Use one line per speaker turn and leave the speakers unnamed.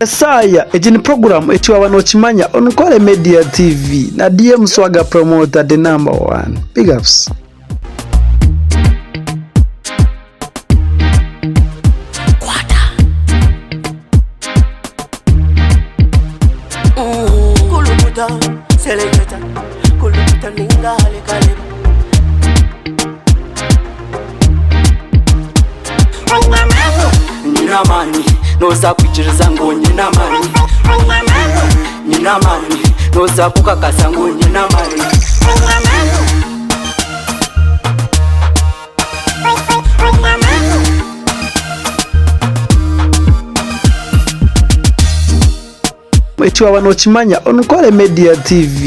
Saya ejini program etiwa wanochimanya Ankole Media TV na DM Swaga promoter the number one. Big ups.
Selecta, kuluta ningale kale. Nina mani, noza kuchiriza ngo nina mani. Nina mani, noza kukakasa ngo nina mani.
Etiwa wanochimanya Ankole Media TV.